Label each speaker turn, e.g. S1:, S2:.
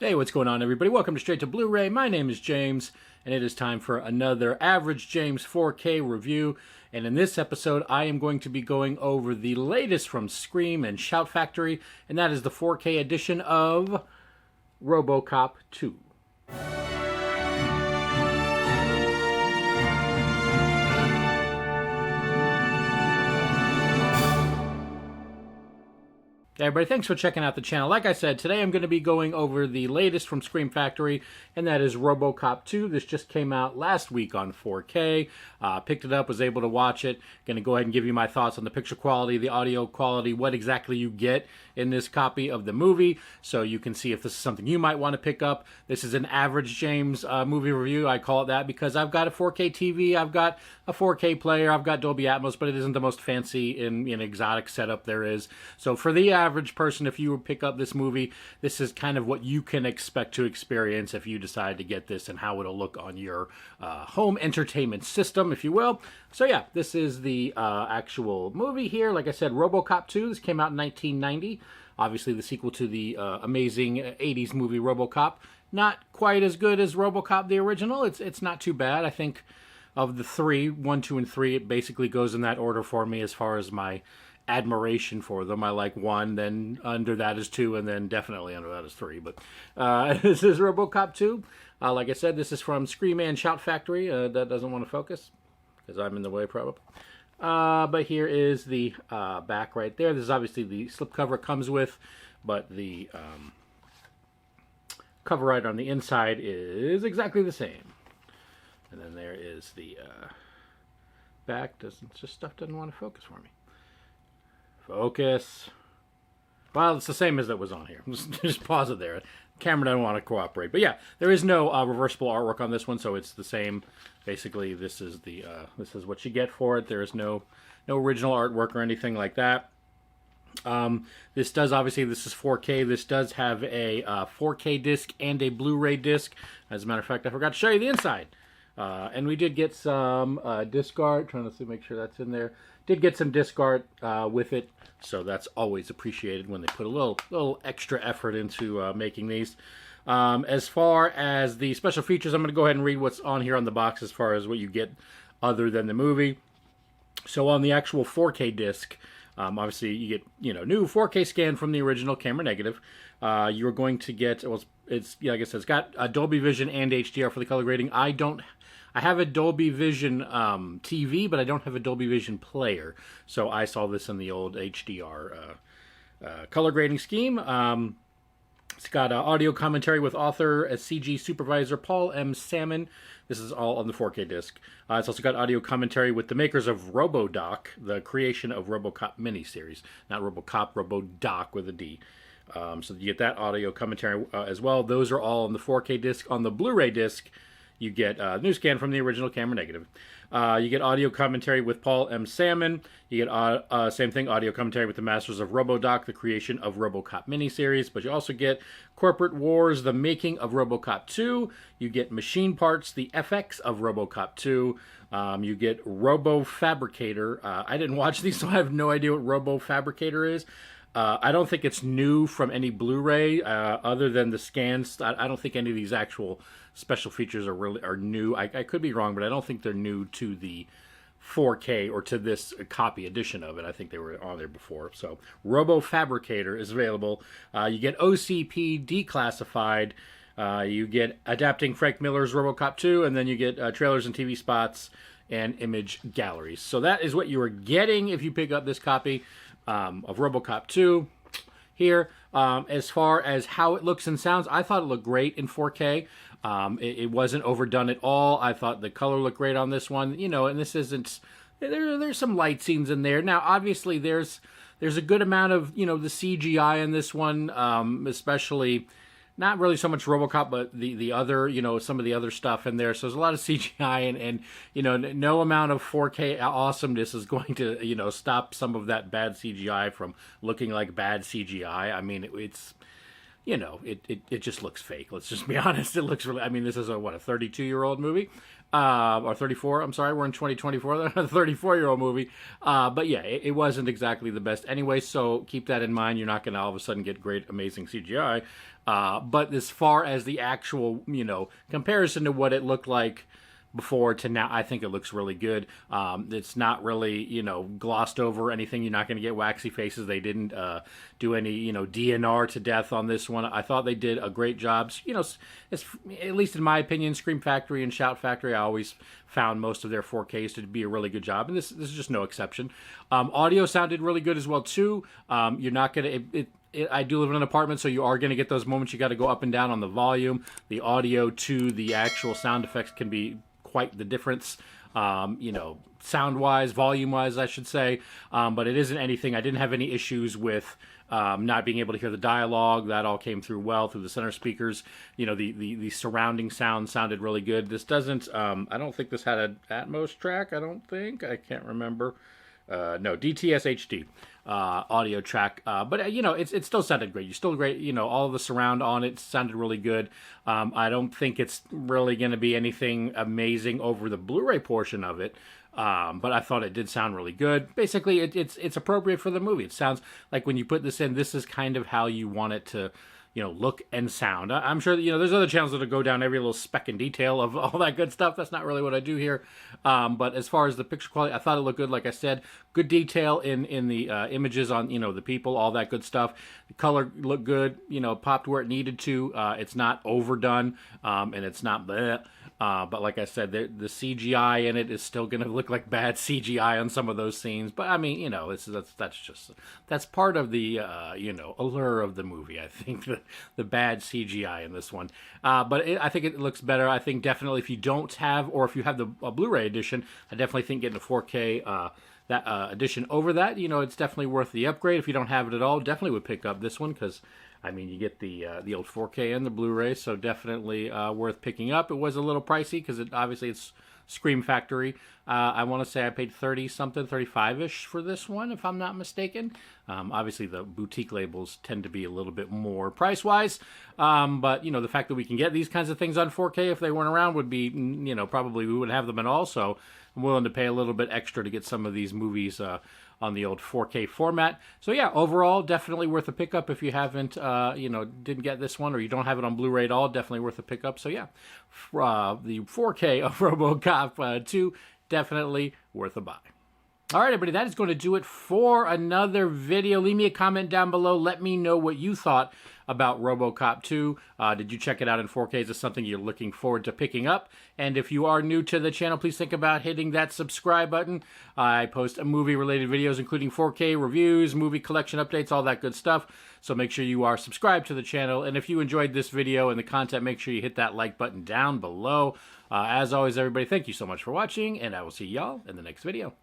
S1: Hey, what's going on, everybody? Welcome to Straight to Blu-ray. My name is James, and it is time for another Average James 4K review. And in this episode, I am going to be going over the latest from Scream and Shout Factory, and that is the 4K edition of Robocop 2. Hey everybody, thanks for checking out the channel. Like I said, today I'm going to be going over the latest from Scream Factory, and that is Robocop 2. This just came out last week on 4K. Picked it up, was able to watch it. Going to go ahead and give you my thoughts on the picture quality, the audio quality, what exactly you get in this copy of the movie, so you can see if this is something you might want to pick up. This is an Average James movie review. I call it that because I've got a 4K TV, I've got a 4K player, I've got Dolby Atmos, but it isn't the most fancy and exotic setup there is. So for the average person, if you pick up this movie, this is kind of what you can expect to experience if you decide to get this, and how it'll look on your home entertainment system, if you will. So yeah, this is the actual movie here. Like I said, Robocop 2. This came out in 1990. Obviously the sequel to the amazing 80s movie Robocop. Not quite as good as Robocop the original. It's not too bad. I think of the three, 1, 2, and 3, it basically goes in that order for me as far as my admiration for them. I like 1, then under that is 2, and then definitely under that is 3. But this is Robocop 2. Like I said, this is from Scream and Shout Factory. That doesn't want to focus because I'm in the way probably. But here is the back right there. This is obviously the slipcover it comes with, but the cover right on the inside is exactly the same. And then there is the back. Stuff doesn't want to focus for me. Focus. Well, it's the same as that was on here. Just pause it there. Camera doesn't want to cooperate. But yeah, there is no reversible artwork on this one, so it's the same. Basically, this is the this is what you get for it. There is no original artwork or anything like that. This does, obviously, this is 4K. This does have a 4K disc and a Blu-ray disc. As a matter of fact, I forgot to show you the inside. And we did get some disc art. Trying to make sure that's in there. Did get some disc art with it, so that's always appreciated when they put a little extra effort into making these. As far as the special features, I'm going to go ahead and read what's on here on the box as far as what you get other than the movie. So on the actual 4K disc, obviously you get new 4K scan from the original camera negative. You're going to get, well, it's like I said, it's got a Dolby Vision and HDR for the color grading. I have a Dolby Vision TV, but I don't have a Dolby Vision player. So I saw this in the old HDR color grading scheme. It's got audio commentary with author as CG supervisor Paul M. Salmon. This is all on the 4K disc. It's also got audio commentary with the makers of RoboDoc, the creation of Robocop miniseries. Not Robocop, RoboDoc with a D. So you get that audio commentary as well. Those are all on the 4K disc. On the Blu-ray disc, you get new scan from the original camera negative. You get audio commentary with Paul M. Salmon. You get, same thing, audio commentary with the masters of RoboDoc, the creation of Robocop miniseries. But you also get Corporate Wars, the making of Robocop 2. You get Machine Parts, the FX of Robocop 2. You get Robo Fabricator. I didn't watch these, so I have no idea what Robo Fabricator is. I don't think it's new from any Blu-ray other than the scans. I don't think any of these actual special features are new. I could be wrong, but I don't think they're new to the 4K or to this copy edition of it. I think they were on there before. So Robo Fabricator is available. You get OCP Declassified. You get Adapting Frank Miller's Robocop 2, and then you get trailers and TV spots and image galleries. So that is what you are getting if you pick up this copy of Robocop 2 here. As far as how it looks and sounds, I thought it looked great in 4K. It wasn't overdone at all. I thought the color looked great on this one. And this isn't, there's some light scenes in there. Now, obviously, there's a good amount of, the CGI in this one, especially not really so much Robocop, but the other, some of the other stuff in there. So there's a lot of CGI, and no amount of 4K awesomeness is going to, stop some of that bad CGI from looking like bad CGI. I mean, it's you know, it just looks fake. Let's just be honest. It looks really, I mean, this is a 32-year-old movie, or 34. I'm sorry, we're in 2024. A 34-year-old movie. But yeah, it wasn't exactly the best anyway. So keep that in mind. You're not going to all of a sudden get great, amazing CGI. But as far as the actual, you know, comparison to what it looked like before to now, I think it looks really good. It's not really, you know, glossed over or anything. You're not going to get waxy faces. They didn't do any, you know, DNR to death on this one. I thought they did a great job. You know, it's, at least in my opinion, Scream Factory and Shout Factory, I always found most of their 4Ks to be a really good job, and this is just no exception. Audio sounded really good as well too. You're not going to I do live in an apartment, so you are going to get those moments you got to go up and down on the volume. The audio to the actual sound effects can be quite the difference, you know, sound-wise, volume-wise, I should say. But it isn't anything. I didn't have any issues with not being able to hear the dialogue. That all came through well through the center speakers. You know, the surrounding sound sounded really good. This doesn't, I don't think this had an Atmos track, I don't think. I can't remember. No, DTS HD audio track. But, you know, it still sounded great. You still great. You know, all of the surround on it sounded really good. I don't think it's really going to be anything amazing over the Blu-ray portion of it. But I thought it did sound really good. Basically, it's appropriate for the movie. It sounds like when you put this in, this is kind of how you want it to, you know, look and sound. I'm sure that, you know, there's other channels that'll go down every little speck and detail of all that good stuff. That's not really what I do here. But as far as the picture quality, I thought it looked good. Like I said, good detail in the images on, you know, the people, all that good stuff. The color looked good, you know, popped where it needed to. It's not overdone, and it's not bleh. But like I said, the CGI in it is still going to look like bad CGI on some of those scenes. But I mean, you know, that's part of the you know, allure of the movie. I think the bad CGI in this one. But I think it looks better. I think definitely if you don't have, or if you have the Blu-ray edition, I definitely think getting a 4K that edition over that, you know, it's definitely worth the upgrade. If you don't have it at all, definitely would pick up this one because, I mean, you get the old 4K and the Blu-ray, so definitely worth picking up. It was a little pricey because obviously it's Scream Factory. I want to say I paid 30-something, 35-ish for this one, if I'm not mistaken. Obviously, the boutique labels tend to be a little bit more price-wise, but, you know, the fact that we can get these kinds of things on 4K if they weren't around would be, you know, probably we would have them at all, so I'm willing to pay a little bit extra to get some of these movies on the old 4K format. So yeah, overall, definitely worth a pickup if you haven't, you know, didn't get this one or you don't have it on Blu-ray at all, definitely worth a pickup. So yeah, the 4K of Robocop 2, definitely worth a buy. All right, everybody, that is going to do it for another video. Leave me a comment down below. Let me know what you thought about Robocop 2. Did you check it out in 4K? Is this something you're looking forward to picking up? And if you are new to the channel, please think about hitting that subscribe button. I post movie-related videos, including 4K reviews, movie collection updates, all that good stuff. So make sure you are subscribed to the channel. And if you enjoyed this video and the content, make sure you hit that like button down below. As always, everybody, thank you so much for watching, and I will see y'all in the next video.